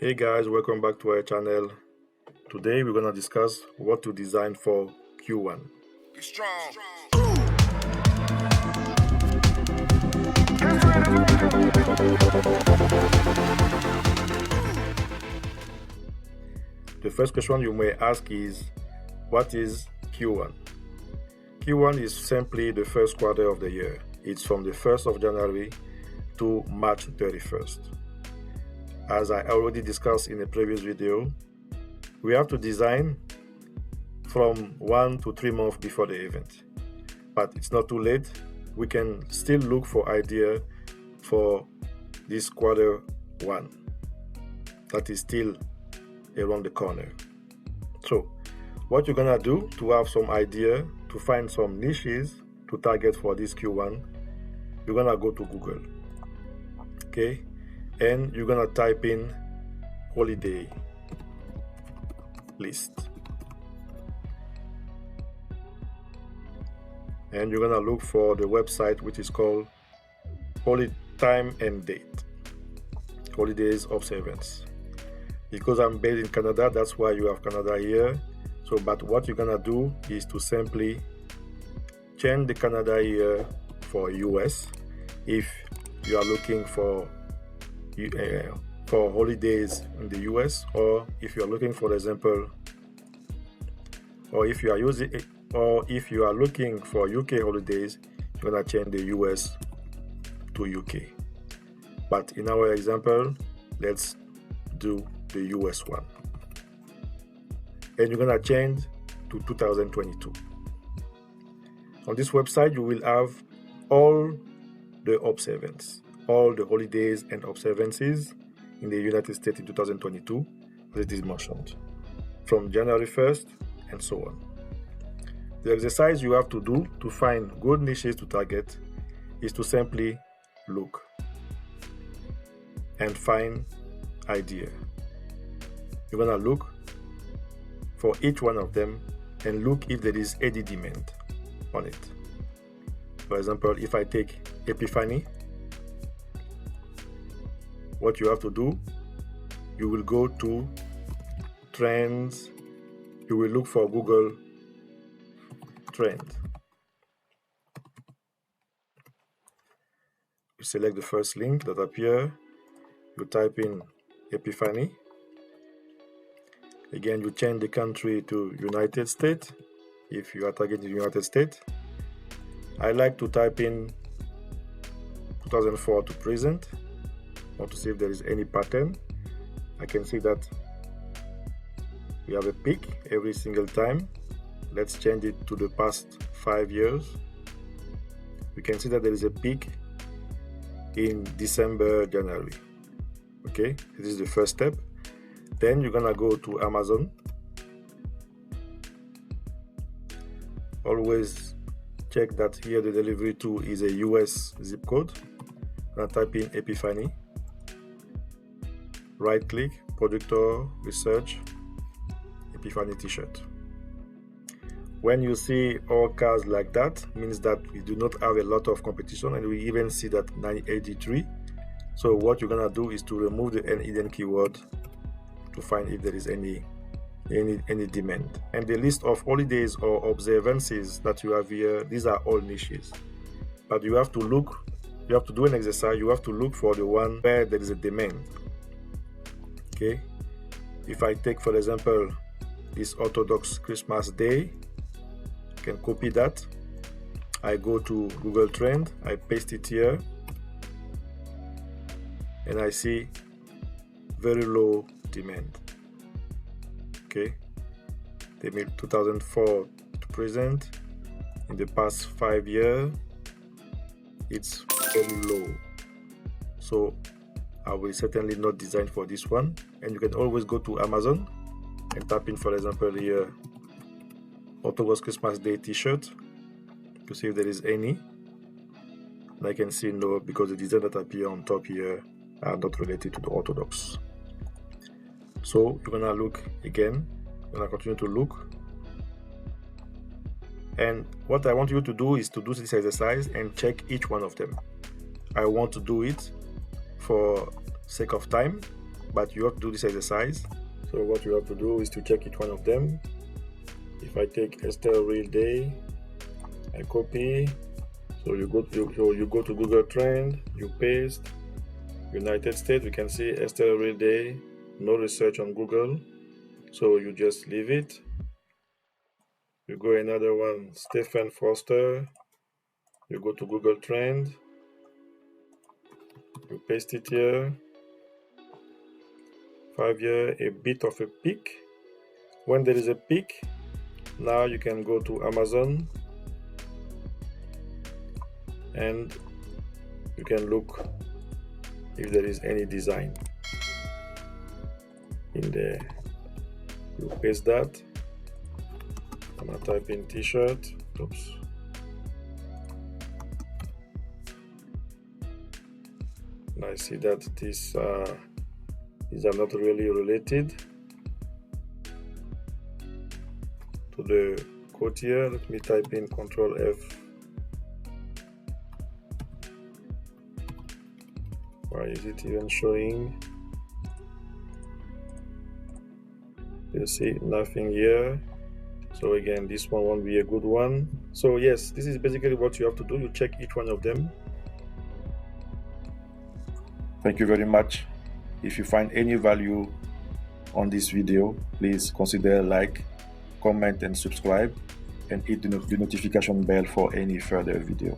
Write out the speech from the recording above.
Hey guys, welcome back to our channel. Today we're gonna discuss what to design for Q1. Be strong. The first question you may ask is, what is Q1? Q1 is simply the first quarter of the year. It's from the 1st of January to March 31st. As I already discussed in a previous video, we have to design from 1 to 3 months before the event. But it's not too late. We can still look for idea for this quarter 1 that is still around the corner. So what you're gonna do to have some idea, to find some niches to target for this Q1, you're gonna go to Google, okay, and you're gonna type in holiday list, and you're gonna look for the website which is called time and date, holidays observance. Because I'm based in Canada, that's why you have Canada here. So but what you're gonna do is to simply change the Canada here for US if you are looking for holidays in the US, or if you are looking, for example, or if you are looking for UK holidays, you're gonna change the US to UK. But in our example, let's do the US one, and you're gonna change to 2022. On this website, you will have all the observances, all the holidays and observances in the United States in 2022, as it is mentioned, from January 1st and so on. The exercise you have to do to find good niches to target is to simply look and find idea. You're gonna look for each one of them and look if there is any demand on it. For example, if I take Epiphany, what you have to do, you will go to trends, you will look for Google trends. You select the first link that appears, you type in Epiphany. Again, you change the country to United States if you are targeting the United States. I like to type in 2004 to present. I want to see if there is any pattern. I can see that we have a peak every single time. Let's change it to the past 5 years. We can see that there is a peak in December, January. Okay, this is the first step. Then you're gonna go to Amazon. Always check that here the delivery to is a US zip code. I'm gonna type in Epiphany. Right click, producer, research, Epiphany t-shirt. When you see all cars like that, means that we do not have a lot of competition, and we even see that 983. So what you're gonna do is to remove the hidden keyword to find if there is any demand. And the list of holidays or observances that you have here, these are all niches. But you have to look, you have to do an exercise, you have to look for the one where there is a demand. Okay, if I take, for example, this Orthodox Christmas Day, I can copy that. I go to Google Trend, I paste it here, and I see very low demand. Okay, they made 2004 to present. In the past 5 years, it's very low. So I will certainly not design for this one. And you can always go to Amazon and type in, for example, here Orthodox Christmas Day t-shirt to see if there is any. And I can see no, because the design that appear on top here are not related to the Orthodox. So you're gonna look again, you're gonna continue to look. And what I want you to do is to do this exercise and check each one of them. I want to do it for sake of time. but you have to do this exercise. So what you have to do is to check each one of them. If I take Esther Real Day, I copy. So you go to Google Trend, you paste United States. We can see Esther Real Day, no research on Google. So you just leave it. You go another one, Stephen Foster. You go to Google Trend. You paste it here. 5 year, a bit of a peak. When there is a peak, now you can go to Amazon and you can look if there is any design in there. You paste that. I'm gonna type in t-shirt. Oops. And I see that these are not really related to the code here. Let me type in Control F. Why is it even showing? You see nothing here. So again, this one won't be a good one. So yes, this is basically what you have to do. You check each one of them. Thank you very much. If you find any value on this video, please consider like, comment and subscribe, and hit the notification bell for any further video.